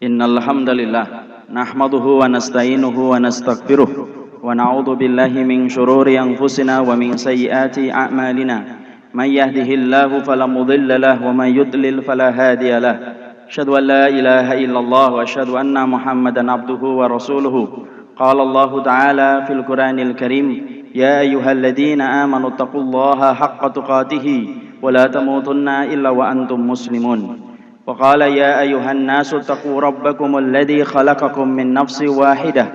Innal hamdalillah nahmaduhu wa nasta'inuhu wa nastaghfiruh wa na'udzu billahi min shururi anfusina wa min sayyiati a'malina. May yahdihillahu fala mudilla lahu wa may yudlil fala hadiya lahu. Asyhadu an la ilaha illallah wa asyhadu anna Muhammadan abduhu wa rasuluhu. Qala Allah ta'ala fil Qur'anil Karim, ya ayyuhalladzina amanu taqullaha haqqa tuqatih wa la tamutunna illa wa antum muslimun. وقال يا أيها الناس اتقوا ربكم الذي خلقكم من نفس واحدة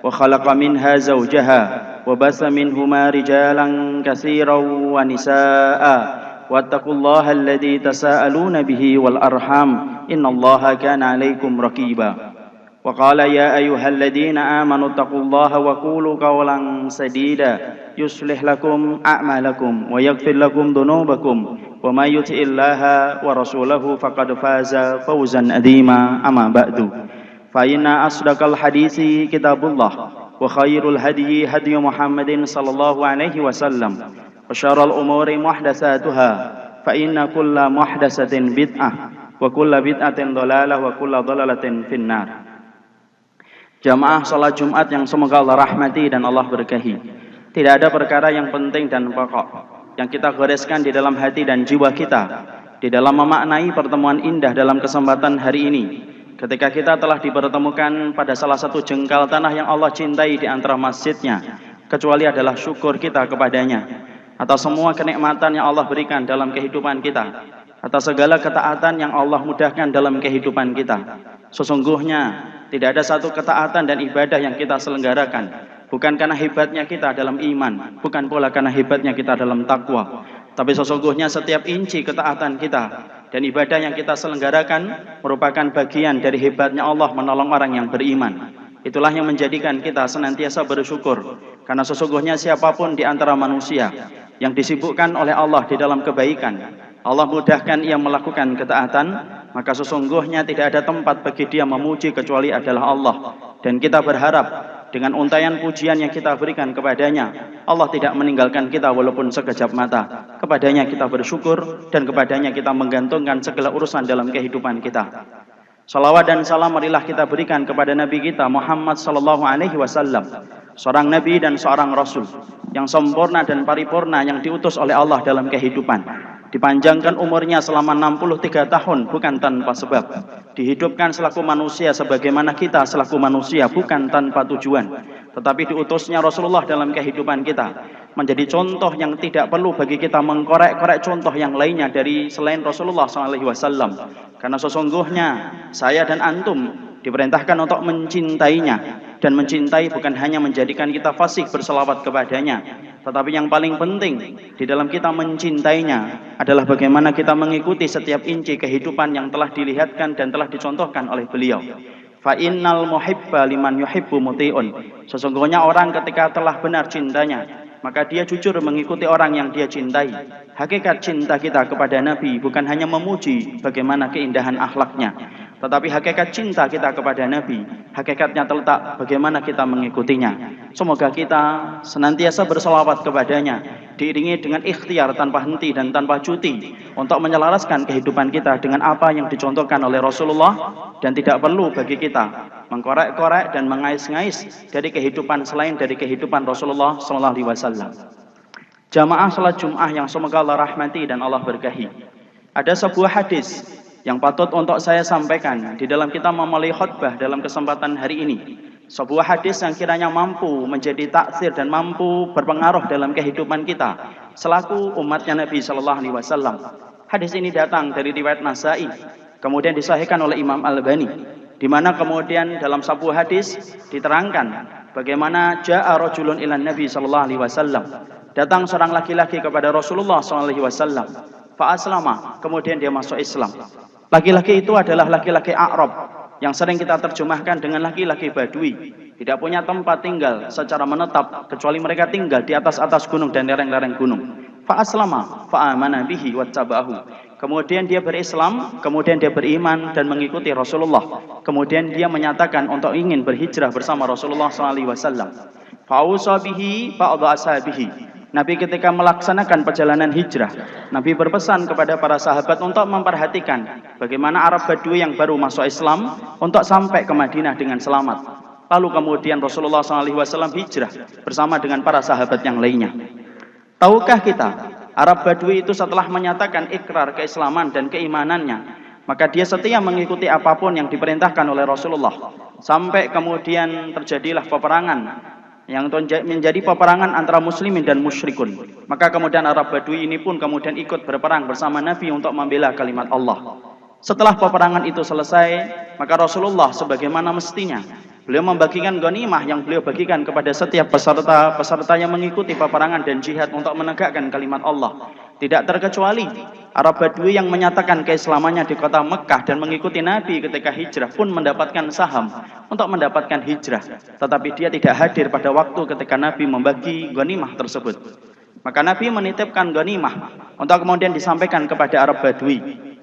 وخلق منها زوجها وبث منهما رجالا كثيرا ونساء واتقوا الله الذي تساءلون به والأرحام إن الله كان عليكم رقيبا وقال يا أيها الذين آمنوا اتقوا الله وقولوا قولا سديدا يصلح لكم أعمالكم ويغفر لكم ذنوبكم وما يطع الله ورسوله فقد فاز فوزا عظيما أما بعد فإن أصدق الحديث كتاب الله وخير الهدي هدي محمد صلى الله عليه وسلم وشر الأمور محدثاتها فإن كل محدثة بدعة وكل بدعة ضلالة وكل ضلالة في النار. Jamaah salat Jumat yang semoga Allah rahmati dan Allah berkahi. Tidak ada perkara yang penting dan pokok yang kita goreskan di dalam hati dan jiwa kita di dalam memaknai pertemuan indah dalam kesempatan hari ini, ketika kita telah dipertemukan pada salah satu jengkal tanah yang Allah cintai di antara masjidnya, kecuali adalah syukur kita kepadanya atas semua kenikmatan yang Allah berikan dalam kehidupan kita, atas segala ketaatan yang Allah mudahkan dalam kehidupan kita. Sesungguhnya tidak ada satu ketaatan dan ibadah yang kita selenggarakan bukan karena hebatnya kita dalam iman, bukan pula karena hebatnya kita dalam takwa, tapi sesungguhnya setiap inci ketaatan kita dan ibadah yang kita selenggarakan merupakan bagian dari hebatnya Allah menolong orang yang beriman. Itulah yang menjadikan kita senantiasa bersyukur, karena sesungguhnya siapapun di antara manusia yang disibukkan oleh Allah di dalam kebaikan, Allah mudahkan ia melakukan ketaatan, maka sesungguhnya tidak ada tempat bagi dia memuji kecuali adalah Allah. Dan kita berharap dengan untaian pujian yang kita berikan kepadanya, Allah tidak meninggalkan kita walaupun sekejap mata. Kepadanya kita bersyukur dan kepadanya kita menggantungkan segala urusan dalam kehidupan kita. Salawat dan salam marilah kita berikan kepada Nabi kita Muhammad sallallahu alaihi wasallam, seorang nabi dan seorang rasul yang sempurna dan paripurna yang diutus oleh Allah dalam kehidupan. Dipanjangkan umurnya selama 63 tahun bukan tanpa sebab. Dihidupkan selaku manusia sebagaimana kita selaku manusia bukan tanpa tujuan. Tetapi diutusnya Rasulullah dalam kehidupan kita menjadi contoh yang tidak perlu bagi kita mengkorek-korek contoh yang lainnya dari selain Rasulullah SAW. Karena sesungguhnya saya dan antum diperintahkan untuk mencintainya. Dan mencintai bukan hanya menjadikan kita fasih berselawat kepadanya, tetapi yang paling penting di dalam kita mencintainya adalah bagaimana kita mengikuti setiap inci kehidupan yang telah dilihatkan dan telah dicontohkan oleh beliau. Fa innal muhibba liman yuhibbu muti'un. Sesungguhnya orang ketika telah benar cintanya, maka dia jujur mengikuti orang yang dia cintai. Hakikat cinta kita kepada Nabi bukan hanya memuji bagaimana keindahan akhlaknya, tetapi hakikat cinta kita kepada Nabi, hakikatnya terletak bagaimana kita mengikutinya. Semoga kita senantiasa berselawat kepadanya, diiringi dengan ikhtiar tanpa henti dan tanpa cuti, untuk menyelaraskan kehidupan kita dengan apa yang dicontohkan oleh Rasulullah, dan tidak perlu bagi kita mengkorek-korek dan mengais-ngais dari kehidupan selain dari kehidupan Rasulullah SAW. Jamaah salat Jum'ah yang semoga Allah rahmati dan Allah berkahi. Ada sebuah hadis yang patut untuk saya sampaikan di dalam kita memulai khutbah dalam kesempatan hari ini. Sebuah hadis yang kiranya mampu menjadi taksir dan mampu berpengaruh dalam kehidupan kita selaku umatnya Nabi Sallallahu Alaihi Wasallam. Hadis ini datang dari riwayat Nasai, kemudian disahihkan oleh Imam Al-Albani, di mana kemudian dalam sebuah hadis diterangkan bagaimana ja'a rajulun ilan Nabi Sallallahu Alaihi Wasallam. Datang seorang laki-laki kepada Rasulullah Sallallahu Alaihi Wasallam. Fa aslama, kemudian dia masuk Islam. Laki-laki itu adalah laki-laki Arab yang sering kita terjemahkan dengan laki-laki Badui, tidak punya tempat tinggal secara menetap kecuali mereka tinggal di atas-atas gunung dan lereng-lereng gunung. Fa aslama fa amana bihi wattabahu. Kemudian dia berislam, kemudian dia beriman dan mengikuti Rasulullah. Kemudian dia menyatakan untuk ingin berhijrah bersama Rasulullah sallallahu alaihi wasallam. Fa ausa bihi ba'd ashabihi. Nabi ketika melaksanakan perjalanan hijrah, Nabi berpesan kepada para sahabat untuk memperhatikan bagaimana Arab Badui yang baru masuk Islam untuk sampai ke Madinah dengan selamat. Lalu kemudian Rasulullah SAW hijrah bersama dengan para sahabat yang lainnya. Tahukah kita, Arab Badui itu setelah menyatakan ikrar keislaman dan keimanannya, maka dia setia mengikuti apapun yang diperintahkan oleh Rasulullah. Sampai kemudian terjadilah peperangan yang menjadi peperangan antara muslimin dan musyrikun. Maka kemudian Arab Badui ini pun kemudian ikut berperang bersama Nabi untuk membela kalimat Allah. Setelah peperangan itu selesai, maka Rasulullah sebagaimana mestinya, beliau membagikan ghanimah yang beliau bagikan kepada setiap peserta yang mengikuti peperangan dan jihad untuk menegakkan kalimat Allah. Tidak terkecuali Arab Badui yang menyatakan keislamannya di kota Mekah dan mengikuti Nabi ketika hijrah pun mendapatkan saham untuk mendapatkan hijrah. Tetapi dia tidak hadir pada waktu ketika Nabi membagi ghanimah tersebut. Maka Nabi menitipkan ghanimah untuk kemudian disampaikan kepada Arab Badui.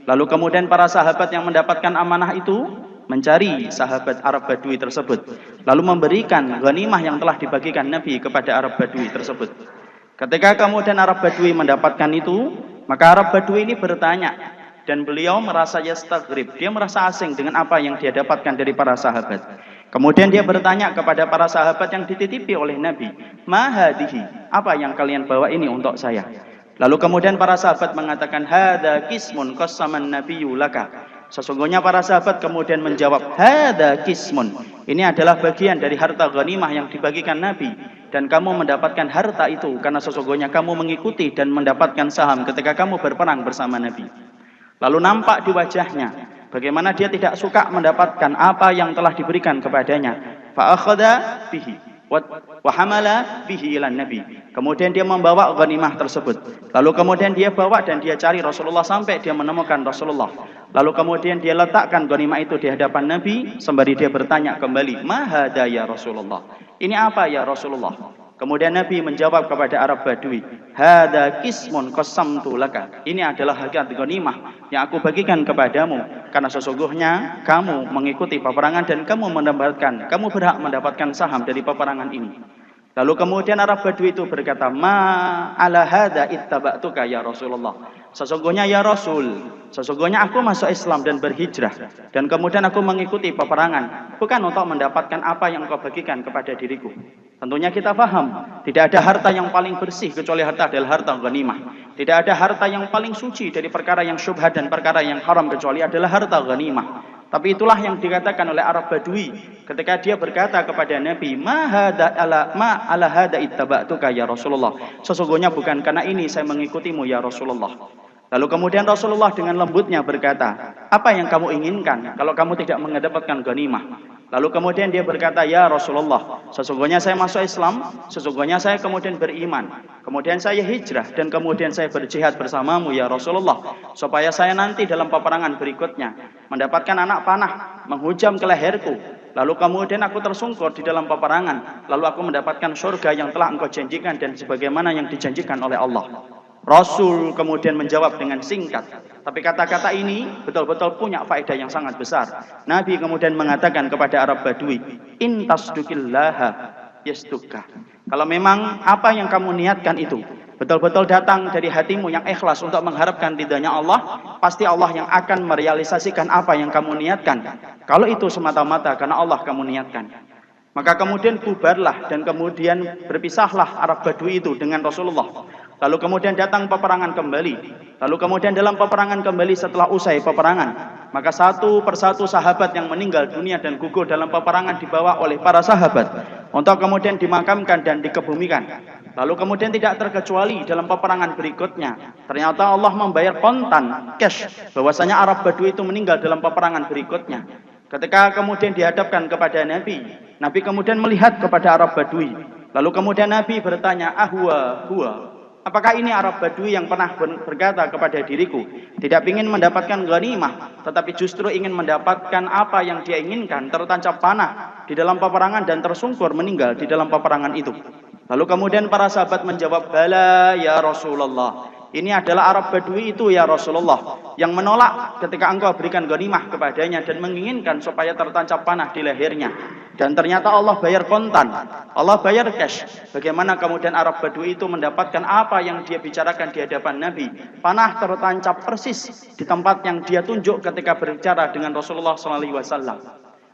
Lalu kemudian para sahabat yang mendapatkan amanah itu mencari sahabat Arab Badui tersebut, lalu memberikan ghanimah yang telah dibagikan Nabi kepada Arab Badui tersebut. Ketika kemudian Arab Badui mendapatkan itu, maka Arab Badui ini bertanya, dan beliau merasa yastaghrib, dia merasa asing dengan apa yang dia dapatkan dari para sahabat. Kemudian dia bertanya kepada para sahabat yang dititipi oleh Nabi, "Ma hadhihi? Apa yang kalian bawa ini untuk saya?" Lalu kemudian para sahabat mengatakan, "Hadza qismun qassaman nabiyyu laka." Sesungguhnya para sahabat kemudian menjawab, "Hadza qismun." Ini adalah bagian dari harta ghanimah yang dibagikan Nabi, dan kamu mendapatkan harta itu karena sesungguhnya kamu mengikuti dan mendapatkan saham ketika kamu berperang bersama Nabi. Lalu nampak di wajahnya bagaimana dia tidak suka mendapatkan apa yang telah diberikan kepadanya. Fa akhadha bihi wa hamala bihi ila Nabi. Kemudian dia membawa ghanimah tersebut. Lalu kemudian dia bawa dan dia cari Rasulullah sampai dia menemukan Rasulullah. Lalu kemudian dia letakkan ghanimah itu di hadapan Nabi sembari dia bertanya kembali, "Ma hadza ya Rasulullah?" Ini apa ya Rasulullah? Kemudian Nabi menjawab kepada Arab Badui, "Hadza qismun qassamtu laka." Ini adalah hakikat ghanimah yang aku bagikan kepadamu karena sesungguhnya kamu mengikuti peperangan dan kamu berhak mendapatkan saham dari peperangan ini. Lalu kemudian Arab Badui itu berkata, "Ma ala hadza ittaba'tuka ya Rasulullah." Sesungguhnya ya Rasul, sesungguhnya aku masuk Islam dan berhijrah dan kemudian aku mengikuti peperangan bukan untuk mendapatkan apa yang kau bagikan kepada diriku. Tentunya kita paham, tidak ada harta yang paling bersih kecuali harta adalah harta ghanimah. Tidak ada harta yang paling suci dari perkara yang syubhat dan perkara yang haram kecuali adalah harta ghanimah. Tapi itulah yang dikatakan oleh Arab Badui ketika dia berkata kepada Nabi, "Ma ala hada ittaba'tuka ya Rasulullah." Sesungguhnya bukan karena ini saya mengikutimu ya Rasulullah. Lalu kemudian Rasulullah dengan lembutnya berkata, "Apa yang kamu inginkan kalau kamu tidak mendapatkan ghanimah?" Lalu kemudian dia berkata, "Ya Rasulullah, sesungguhnya saya masuk Islam, sesungguhnya saya kemudian beriman, kemudian saya hijrah dan kemudian saya berjihad bersamamu ya Rasulullah, supaya saya nanti dalam peperangan berikutnya mendapatkan anak panah menghujam ke leherku, lalu kemudian aku tersungkur di dalam peperangan, lalu aku mendapatkan surga yang telah engkau janjikan dan sebagaimana yang dijanjikan oleh Allah." Rasul kemudian menjawab dengan singkat, tapi kata-kata ini betul-betul punya faedah yang sangat besar. Nabi kemudian mengatakan kepada Arab Badui, "In tasduqillaha yasdukka." Kalau memang apa yang kamu niatkan itu betul-betul datang dari hatimu yang ikhlas untuk mengharapkan ridhanya Allah, pasti Allah yang akan merealisasikan apa yang kamu niatkan. Kalau itu semata-mata karena Allah kamu niatkan. Maka kemudian bubarlah dan kemudian berpisahlah Arab Badui itu dengan Rasulullah. Lalu kemudian datang peperangan kembali. Lalu kemudian dalam peperangan kembali setelah usai peperangan, maka satu persatu sahabat yang meninggal dunia dan gugur dalam peperangan dibawa oleh para sahabat untuk kemudian dimakamkan dan dikebumikan. Lalu kemudian tidak terkecuali dalam peperangan berikutnya, ternyata Allah membayar kontan cash bahwasanya Arab Badui itu meninggal dalam peperangan berikutnya. Ketika kemudian dihadapkan kepada Nabi, Nabi kemudian melihat kepada Arab Badui. Lalu kemudian Nabi bertanya, huwa. Apakah ini Arab Badui yang pernah berkata kepada diriku, tidak ingin mendapatkan ghanimah, tetapi justru ingin mendapatkan apa yang dia inginkan, tertancap panah di dalam peperangan dan tersungkur meninggal di dalam peperangan itu. Lalu kemudian para sahabat menjawab, "Bala ya Rasulullah." Ini adalah Arab Badui itu ya Rasulullah, yang menolak ketika engkau berikan ghanimah kepadanya dan menginginkan supaya tertancap panah di lehernya. Dan ternyata Allah bayar kontan, Allah bayar cash. Bagaimana kemudian Arab Badui itu mendapatkan apa yang dia bicarakan di hadapan Nabi? Panah tertancap persis di tempat yang dia tunjuk ketika berbicara dengan Rasulullah SAW.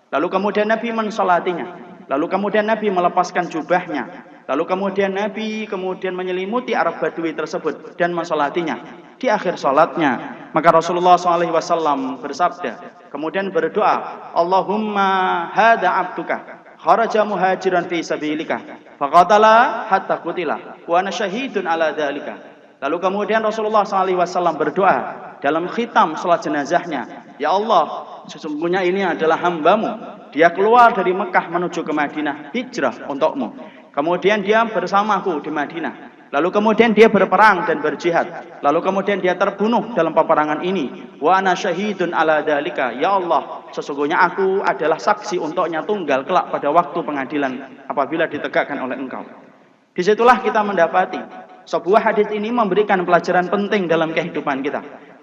Lalu kemudian Nabi mensolatinya. Lalu kemudian Nabi melepaskan jubahnya. Lalu kemudian Nabi menyelimuti Arab Badui tersebut dan mensolatinya. Di akhir salatnya, maka Rasulullah SAW bersabda, kemudian berdoa, Allahumma hada abduka kharaja muhajiran fi sabilika faqatala hatta qutila wa ana syahidun ala dzalika. Lalu kemudian Rasulullah SAW berdoa dalam khitam salat jenazahnya, ya Allah, sesungguhnya ini adalah hambamu, dia keluar dari Mekah menuju ke Madinah, hijrah untukmu. Kemudian dia bersamaku di Madinah. Lalu kemudian dia berperang dan berjihad. Lalu kemudian dia terbunuh dalam peperangan ini. Wa ana syahidun ala dzalika. Ya Allah, sesungguhnya aku adalah saksi untuknya tunggal kelak pada waktu pengadilan apabila ditegakkan oleh Engkau. Disitulah kita mendapati sebuah hadis ini memberikan pelajaran penting dalam kehidupan kita.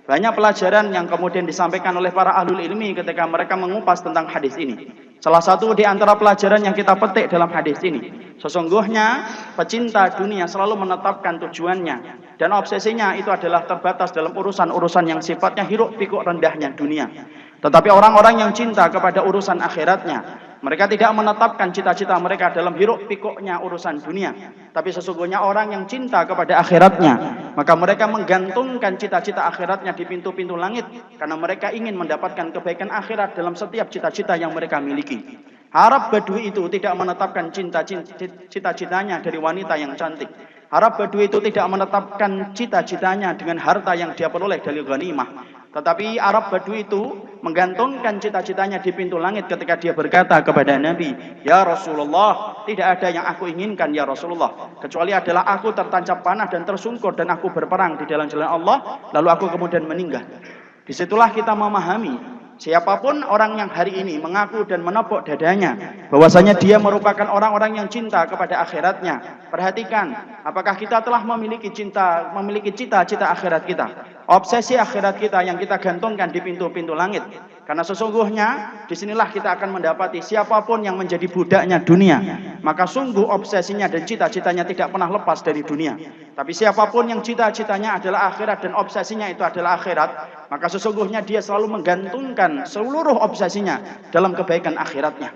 Banyak pelajaran yang kemudian disampaikan oleh para ahlul ilmi ketika mereka mengupas tentang hadis ini. Salah satu di antara pelajaran yang kita petik dalam hadis ini, sesungguhnya pecinta dunia selalu menetapkan tujuannya dan obsesinya itu adalah terbatas dalam urusan-urusan yang sifatnya hiruk pikuk rendahnya dunia. Tetapi orang-orang yang cinta kepada urusan akhiratnya, mereka tidak menetapkan cita-cita mereka dalam hiruk pikuknya urusan dunia. Tapi sesungguhnya orang yang cinta kepada akhiratnya, maka mereka menggantungkan cita-cita akhiratnya di pintu-pintu langit, karena mereka ingin mendapatkan kebaikan akhirat dalam setiap cita-cita yang mereka miliki. Arab Badui itu tidak menetapkan cita-citanya dari wanita yang cantik. Arab Badui itu tidak menetapkan cita-citanya dengan harta yang dia peroleh dari ghanimah. Tetapi Arab Badui itu menggantungkan cita-citanya di pintu langit ketika dia berkata kepada Nabi, ya Rasulullah, tidak ada yang aku inginkan ya Rasulullah, kecuali adalah aku tertancap panah dan tersungkur dan aku berperang di dalam jalan Allah, lalu aku kemudian meninggal. Disitulah kita memahami, siapapun orang yang hari ini mengaku dan menepuk dadanya bahwasanya dia merupakan orang-orang yang cinta kepada akhiratnya. Perhatikan, apakah kita telah memiliki cita-cita akhirat kita, obsesi akhirat kita yang kita gantungkan di pintu-pintu langit. Karena sesungguhnya disinilah kita akan mendapati siapapun yang menjadi budaknya dunia, maka sungguh obsesinya dan cita-citanya tidak pernah lepas dari dunia. Tapi siapapun yang cita-citanya adalah akhirat dan obsesinya itu adalah akhirat, maka sesungguhnya dia selalu menggantungkan seluruh obsesinya dalam kebaikan akhiratnya.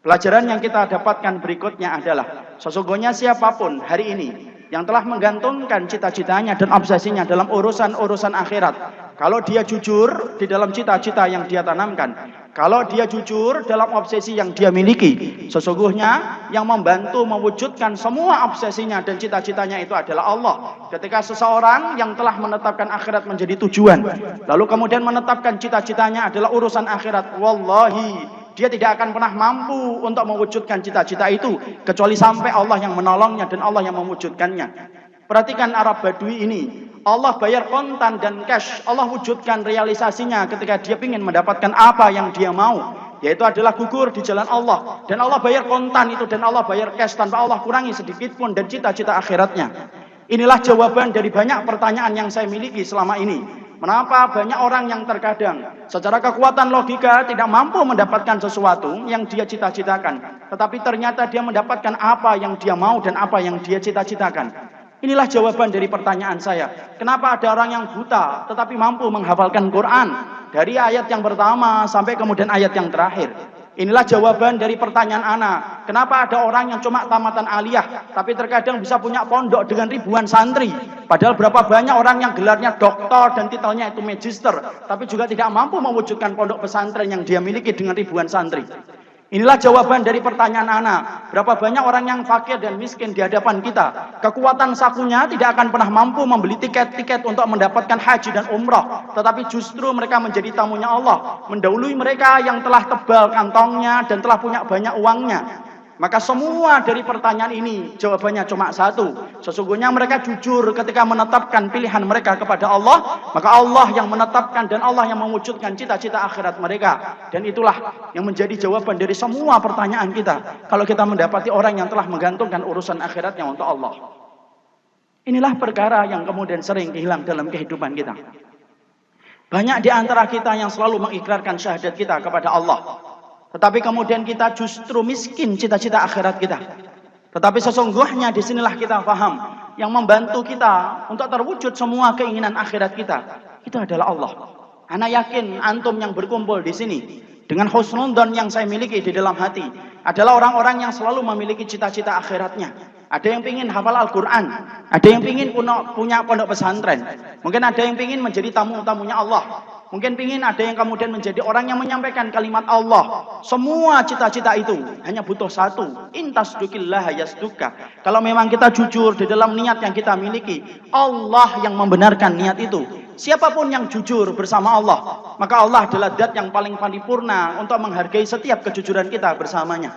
Pelajaran yang kita dapatkan berikutnya adalah sesungguhnya siapapun hari ini yang telah menggantungkan cita-citanya dan obsesinya dalam urusan-urusan akhirat, kalau dia jujur di dalam cita-cita yang dia tanamkan, kalau dia jujur dalam obsesi yang dia miliki, sesungguhnya yang membantu mewujudkan semua obsesinya dan cita-citanya itu adalah Allah. Ketika seseorang yang telah menetapkan akhirat menjadi tujuan, lalu kemudian menetapkan cita-citanya adalah urusan akhirat, wallahi dia tidak akan pernah mampu untuk mewujudkan cita-cita itu kecuali sampai Allah yang menolongnya dan Allah yang mewujudkannya. Perhatikan Arab Badui ini, Allah bayar kontan dan cash, Allah wujudkan realisasinya ketika dia ingin mendapatkan apa yang dia mau, yaitu adalah gugur di jalan Allah, dan Allah bayar kontan itu dan Allah bayar cash tanpa Allah kurangi sedikit pun dan cita-cita akhiratnya. Inilah jawaban dari banyak pertanyaan yang saya miliki selama ini. Mengapa banyak orang yang terkadang secara kekuatan logika tidak mampu mendapatkan sesuatu yang dia cita-citakan, tetapi ternyata dia mendapatkan apa yang dia mau dan apa yang dia cita-citakan. Inilah jawaban dari pertanyaan saya. Kenapa ada orang yang buta tetapi mampu menghafalkan Quran dari ayat yang pertama sampai kemudian ayat yang terakhir? Inilah jawaban dari pertanyaan ana. Kenapa ada orang yang cuma tamatan aliyah tapi terkadang bisa punya pondok dengan ribuan santri? Padahal berapa banyak orang yang gelarnya doktor dan titelnya itu magister, tapi juga tidak mampu mewujudkan pondok pesantren yang dia miliki dengan ribuan santri. Inilah jawaban dari pertanyaan ana. Berapa banyak orang yang fakir dan miskin di hadapan kita, kekuatan sakunya tidak akan pernah mampu membeli tiket-tiket untuk mendapatkan haji dan umrah, tetapi justru mereka menjadi tamunya Allah, mendahului mereka yang telah tebal kantongnya dan telah punya banyak uangnya. Maka semua dari pertanyaan ini jawabannya cuma satu. Sesungguhnya mereka jujur ketika menetapkan pilihan mereka kepada Allah, maka Allah yang menetapkan dan Allah yang mewujudkan cita-cita akhirat mereka. Dan itulah yang menjadi jawaban dari semua pertanyaan kita. Kalau kita mendapati orang yang telah menggantungkan urusan akhiratnya untuk Allah. Inilah perkara yang kemudian sering hilang dalam kehidupan kita. Banyak di antara kita yang selalu mengikrarkan syahadat kita kepada Allah, Tetapi kemudian kita justru miskin cita-cita akhirat kita. Tetapi sesungguhnya disinilah kita paham, yang membantu kita untuk terwujud semua keinginan akhirat kita, itu adalah Allah. Ana yakin antum yang berkumpul di sini, dengan husnudzon yang saya miliki di dalam hati, adalah orang-orang yang selalu memiliki cita-cita akhiratnya. Ada yang ingin hafal Al-Quran, ada yang ingin punya pondok pesantren, mungkin ada yang ingin menjadi tamu-tamunya Allah, mungkin ingin ada yang kemudian menjadi orang yang menyampaikan kalimat Allah. Semua cita-cita itu hanya butuh satu, intasdukillah yasduka. Kalau memang kita jujur di dalam niat yang kita miliki, Allah yang membenarkan niat itu. Siapapun yang jujur bersama Allah, maka Allah adalah zat yang paling paripurna untuk menghargai setiap kejujuran kita bersamanya.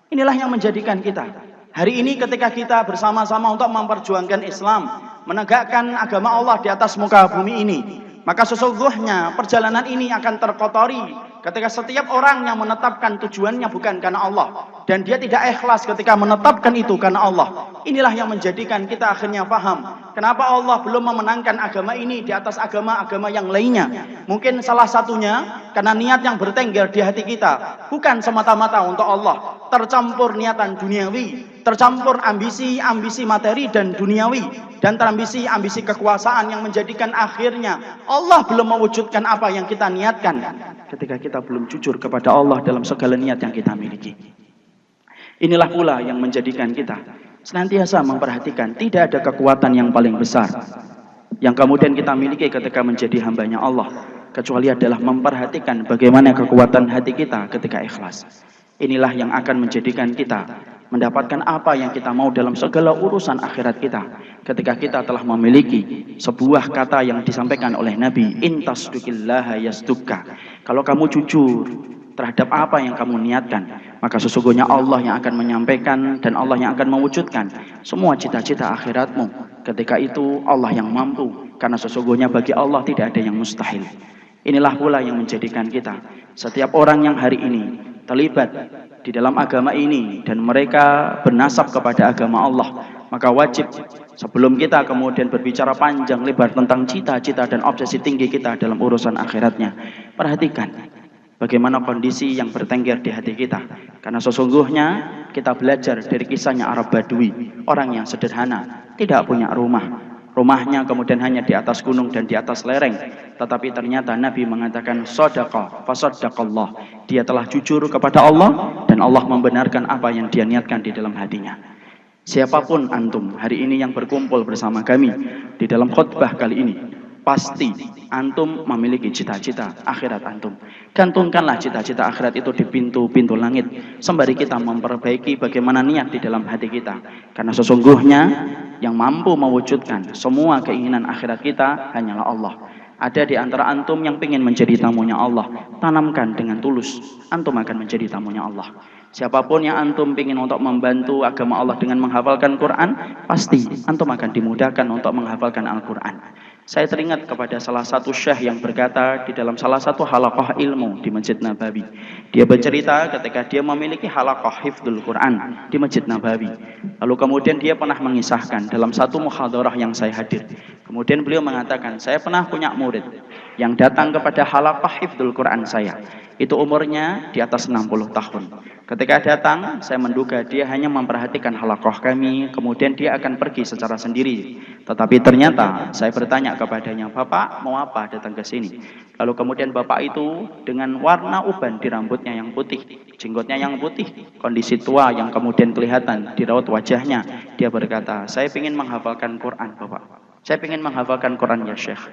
Inilah yang menjadikan kita hari ini ketika kita bersama-sama untuk memperjuangkan Islam, menegakkan agama Allah di atas muka bumi ini, maka sesungguhnya perjalanan ini akan terkotori ketika setiap orang yang menetapkan tujuannya bukan karena Allah, dan dia tidak ikhlas ketika menetapkan itu karena Allah. Inilah yang menjadikan kita akhirnya paham kenapa Allah belum memenangkan agama ini di atas agama-agama yang lainnya. Mungkin salah satunya karena niat yang bertengger di hati kita bukan semata-mata untuk Allah, tercampur niatan duniawi, tercampur ambisi-ambisi materi dan duniawi, dan terambisi-ambisi kekuasaan yang menjadikan akhirnya Allah belum mewujudkan apa yang kita niatkan ketika kita belum jujur kepada Allah dalam segala niat yang kita miliki. Inilah pula yang menjadikan kita senantiasa memperhatikan tidak ada kekuatan yang paling besar yang kemudian kita miliki ketika menjadi hambanya Allah, kecuali adalah memperhatikan bagaimana kekuatan hati kita ketika ikhlas. Inilah yang akan menjadikan kita mendapatkan apa yang kita mau dalam segala urusan akhirat kita, ketika kita telah memiliki sebuah kata yang disampaikan oleh Nabi, intasdukillaha yasdukka. Kalau kamu jujur terhadap apa yang kamu niatkan, maka sesungguhnya Allah yang akan menyampaikan dan Allah yang akan mewujudkan semua cita-cita akhiratmu. Ketika itu Allah yang mampu, karena sesungguhnya bagi Allah tidak ada yang mustahil. Inilah pula yang menjadikan kita, setiap orang yang hari ini terlibat di dalam agama ini dan mereka bernasab kepada agama Allah, maka wajib sebelum kita kemudian berbicara panjang lebar tentang cita-cita dan obsesi tinggi kita dalam urusan akhiratnya, perhatikan bagaimana kondisi yang bertengger di hati kita. Karena sesungguhnya kita belajar dari kisahnya Arab Badui, orang yang sederhana, tidak punya rumah. Rumahnya kemudian hanya di atas gunung dan di atas lereng. Tetapi ternyata Nabi mengatakan shadaqa fasaddaqallah. Dia telah jujur kepada Allah dan Allah membenarkan apa yang dia niatkan di dalam hatinya. Siapapun antum hari ini yang berkumpul bersama kami di dalam khutbah kali ini, pasti antum memiliki cita-cita akhirat antum. Gantungkanlah cita-cita akhirat itu di pintu-pintu langit, sembari kita memperbaiki bagaimana niat di dalam hati kita. Karena sesungguhnya yang mampu mewujudkan semua keinginan akhirat kita hanyalah Allah. Ada di antara antum yang ingin menjadi tamunya Allah, tanamkan dengan tulus, antum akan menjadi tamunya Allah. Siapapun yang antum ingin untuk membantu agama Allah dengan menghafalkan Quran, pasti antum akan dimudahkan untuk menghafalkan Al-Quran. Saya teringat kepada salah satu syekh yang berkata di dalam salah satu halaqah ilmu di Masjid Nabawi. Dia bercerita ketika dia memiliki halaqah hifdzul Quran di Masjid Nabawi. Lalu kemudian dia pernah mengisahkan dalam satu muhadarah yang saya hadir. Kemudian beliau mengatakan, saya pernah punya murid yang datang kepada halaqah hifdzul Quran saya. Itu umurnya di atas 60 tahun. Ketika datang, saya menduga dia hanya memperhatikan halaqah kami, kemudian dia akan pergi secara sendiri. Tetapi ternyata saya bertanya kepadanya, Bapak mau apa datang ke sini? Lalu kemudian Bapak itu dengan warna uban di rambutnya yang putih, jenggotnya yang putih, kondisi tua yang kemudian kelihatan di raut wajahnya. Dia berkata, saya ingin menghafalkan Quran Bapak. Saya ingin menghafalkan Quran ya Syekh.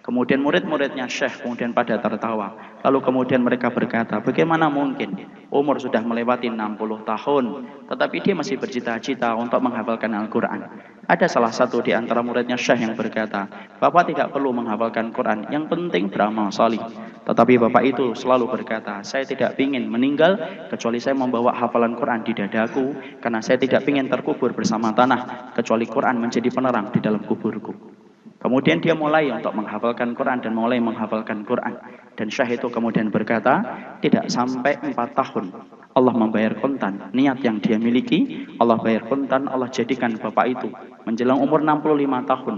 Kemudian murid-muridnya Syekh kemudian pada tertawa. Lalu kemudian mereka berkata, bagaimana mungkin umur sudah melewati 60 tahun, tetapi dia masih bercita-cita untuk menghafalkan Al-Quran. Ada salah satu di antara muridnya Syekh yang berkata, Bapak tidak perlu menghafalkan Quran, yang penting beramal salih. Tetapi Bapak itu selalu berkata, saya tidak ingin meninggal kecuali saya membawa hafalan Quran di dadaku, karena saya tidak ingin terkubur bersama tanah, kecuali Quran menjadi penerang di dalam kuburku. Kemudian dia mulai untuk menghafalkan Quran dan mulai menghafalkan Quran. Dan Syekh itu kemudian berkata, tidak sampai 4 tahun Allah membayar kontan niat yang dia miliki. Allah bayar kontan, Allah jadikan bapak itu menjelang umur 65 tahun.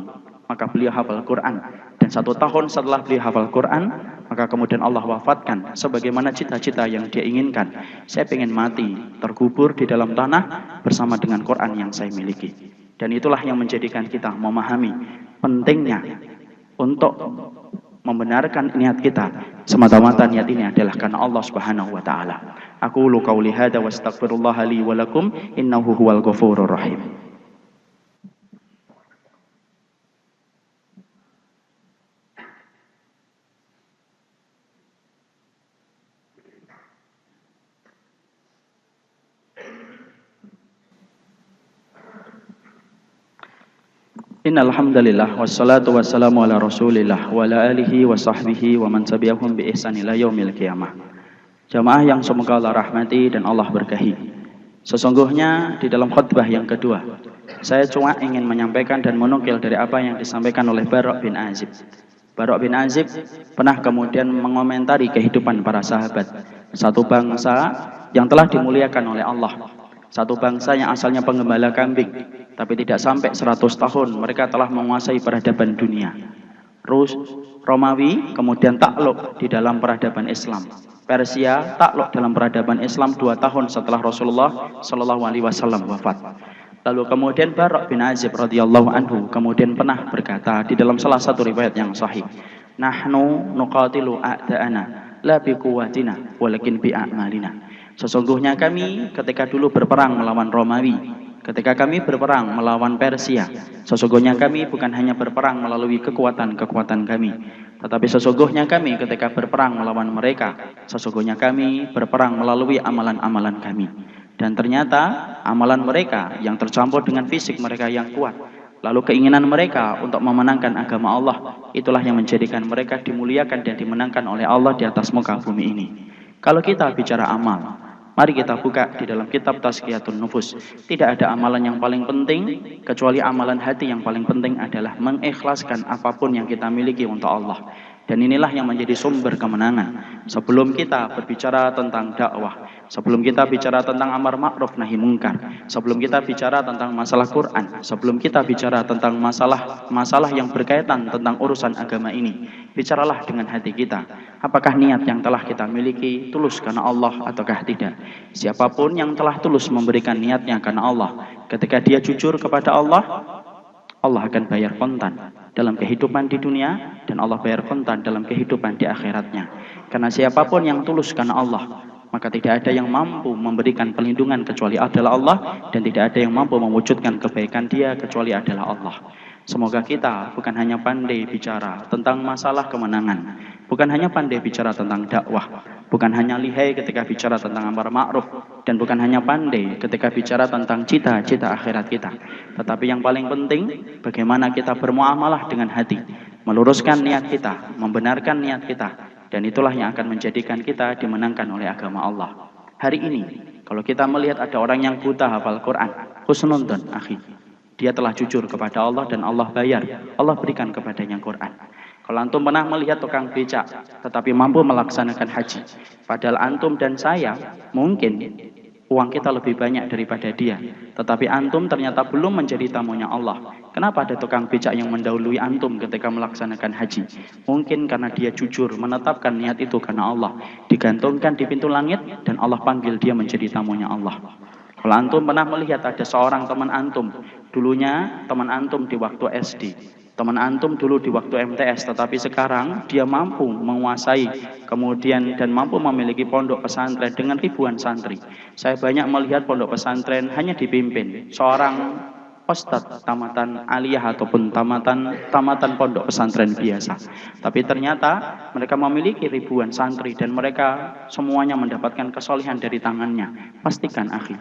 Maka beliau hafal Quran Dan 1 tahun setelah beliau hafal Quran, maka kemudian Allah wafatkan sebagaimana cita-cita yang dia inginkan. Saya ingin mati terkubur di dalam tanah bersama dengan Quran yang saya miliki. Dan itulah yang menjadikan kita memahami pentingnya untuk membenarkan niat kita. Semata-mata niat ini adalah karena Allah Subhanahu wa taala. Aqulu qauli hadza wa astaghfirullah li wa lakum innahu huwal ghafurur rahim. Innal hamdalillah wassalatu wassalamu ala Rasulillah wa ala alihi wa sahbihi wa man tabi'ahum bi ihsan ila yaumil qiyamah. Jamaah yang semoga Allah rahmati dan Allah berkahi. Sesungguhnya di dalam khutbah yang kedua, saya cuma ingin menyampaikan dan menukil dari apa yang disampaikan oleh Bara' bin Azib. Bara' bin Azib pernah kemudian mengomentari kehidupan para sahabat, satu bangsa yang telah dimuliakan oleh Allah. Satu bangsa yang asalnya penggembala kambing, tapi tidak sampai 100 tahun mereka telah menguasai peradaban dunia. Romawi kemudian takluk di dalam peradaban Islam. Persia takluk dalam peradaban Islam 2 tahun setelah Rasulullah Shallallahu Alaihi Wasallam wafat. Lalu kemudian Bara' bin Azib radhiyallahu anhu kemudian pernah berkata di dalam salah satu riwayat yang sahih, "Nahnu nuqatilu a'da'ana la biquwwatina walakin bi'amalina." Sesungguhnya kami ketika dulu berperang melawan Romawi, ketika kami berperang melawan Persia, sesungguhnya kami bukan hanya berperang melalui kekuatan-kekuatan kami, tetapi sesungguhnya kami ketika berperang melawan mereka, sesungguhnya kami berperang melalui amalan-amalan kami. Dan ternyata amalan mereka yang tercampur dengan fisik mereka yang kuat, lalu keinginan mereka untuk memenangkan agama Allah, itulah yang menjadikan mereka dimuliakan dan dimenangkan oleh Allah di atas muka bumi ini. Kalau kita bicara amal, mari kita buka di dalam kitab Tazkiyatun Nufus. Tidak ada amalan yang paling penting kecuali amalan hati yang paling penting adalah mengikhlaskan apapun yang kita miliki untuk Allah. Dan inilah yang menjadi sumber kemenangan. Sebelum kita berbicara tentang dakwah, sebelum kita bicara tentang amar ma'ruf nahi mungkar, sebelum kita bicara tentang masalah Quran, sebelum kita bicara tentang masalah yang berkaitan tentang urusan agama ini, bicaralah dengan hati kita. Apakah niat yang telah kita miliki tulus karena Allah ataukah tidak? Siapapun yang telah tulus memberikan niatnya karena Allah, ketika dia jujur kepada Allah, Allah akan bayar kontan dalam kehidupan di dunia, dan Allah bayar kontan dalam kehidupan di akhiratnya. Karena siapapun yang tulus karena Allah, maka tidak ada yang mampu memberikan perlindungan kecuali adalah Allah, dan tidak ada yang mampu mewujudkan kebaikan dia kecuali adalah Allah. Semoga kita bukan hanya pandai bicara tentang masalah kemenangan, bukan hanya pandai bicara tentang dakwah, bukan hanya lihai ketika bicara tentang amar ma'ruf, dan bukan hanya pandai ketika bicara tentang cita-cita akhirat kita, tetapi yang paling penting bagaimana kita bermuamalah dengan hati, meluruskan niat kita, membenarkan niat kita, dan itulah yang akan menjadikan kita dimenangkan oleh agama Allah. Hari ini kalau kita melihat ada orang yang buta hafal Quran, husnudon akhi, dia telah jujur kepada Allah dan Allah bayar, Allah berikan kepadanya Quran. Kalau antum pernah melihat tukang becak tetapi mampu melaksanakan haji, padahal antum dan saya mungkin uang kita lebih banyak daripada dia, tetapi antum ternyata belum menjadi tamunya Allah. Kenapa ada tukang becak yang mendahului antum ketika melaksanakan haji? Mungkin karena dia jujur menetapkan niat itu karena Allah, digantungkan di pintu langit dan Allah panggil dia menjadi tamunya Allah. Kalau antum pernah melihat ada seorang teman antum, dulunya teman antum di waktu SD, teman antum dulu di waktu MTS, tetapi sekarang dia mampu menguasai kemudian dan mampu memiliki pondok pesantren dengan ribuan santri. Saya banyak melihat pondok pesantren hanya dipimpin seorang ustadz tamatan aliyah ataupun tamatan pondok pesantren biasa, tapi ternyata mereka memiliki ribuan santri dan mereka semuanya mendapatkan kesolehan dari tangannya. Pastikan akhi,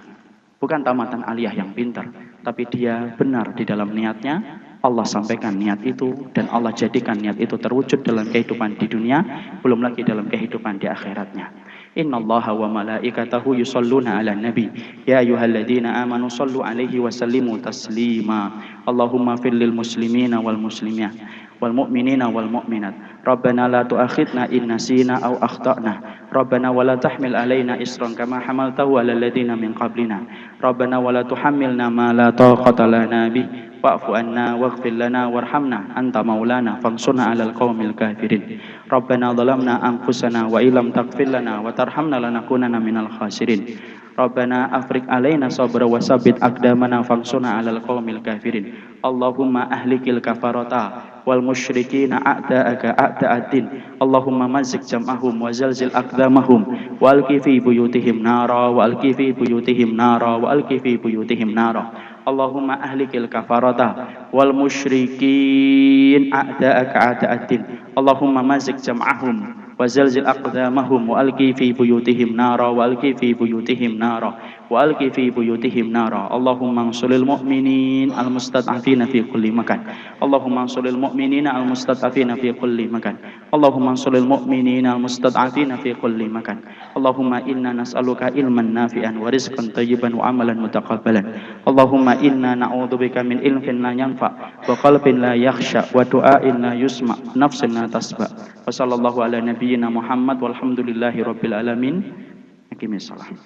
bukan tamatan aliyah yang pintar, tapi dia benar di dalam niatnya. Allah sampaikan niat itu dan Allah jadikan niat itu terwujud dalam kehidupan di dunia, belum lagi dalam kehidupan di akhiratnya. Innallaha wa malaikatahu yusholluna 'alan nabi ya ayyuhalladzina amanu shallu 'alaihi wa sallimu taslima. Allahumma fir lil muslimina wal muslimat wal mu'minina wal mu'minat. Rabbana la tu'akhidna in nasina aw akhtana. Rabbana wa la tahmil alaina isran kama hamaltahu 'alal ladzina min qablina. Rabbana wa la tuhammilna ma la taqata lana bih. Wa'fu anna waghfir lana warhamna anta maulana fansurna 'alal qaumil kafirin. Rabbana zalamna anfusana wa illam taghfir lana wa tarhamna lanakunanna minal khasirin. Rabbana afriq alaina sabra wa sabbit aqdamana fansurna 'alal qaumil kafirin. Allahumma ahlikil kafarata wal musyrikina a'da'aka a'da'ad-din. Allahumma mazzik jam'ahum wa zalzil aqdamahum wa alqi fi buyutihim nara wa alqi fi buyutihim nara wa alqi fi buyutihim nara. Allahumma ahlikil kafarata wal musyrikin a'da'aka a'da'ad-din. Allahumma mazzik jam'ahum wa zalzil aqdamahum wa alqi fi buyutihim nara wa alqi fi buyutihim nara wa alqi fi buyutihim nara. Allahumma ansuril mu'minin al mustad'afina fi kulli makan. Allahumma ansuril mu'minina al mustad'afina fi kulli makan. Allahumma ansuril mu'minina al mustad'afina fi kulli makan. Allahumma inna nas'aluka ilman nafi'an wa rizqan thayyiban wa amalan mutaqabbalan. Allahumma inna na'udzubika min ilmin la yanfa wa qalbin la yakhsha wa du'ain la yusma nafsin la tasba. Wa sallallahu ala nabiyyina Muhammad walhamdulillahi rabbil alamin. Aqimissalam.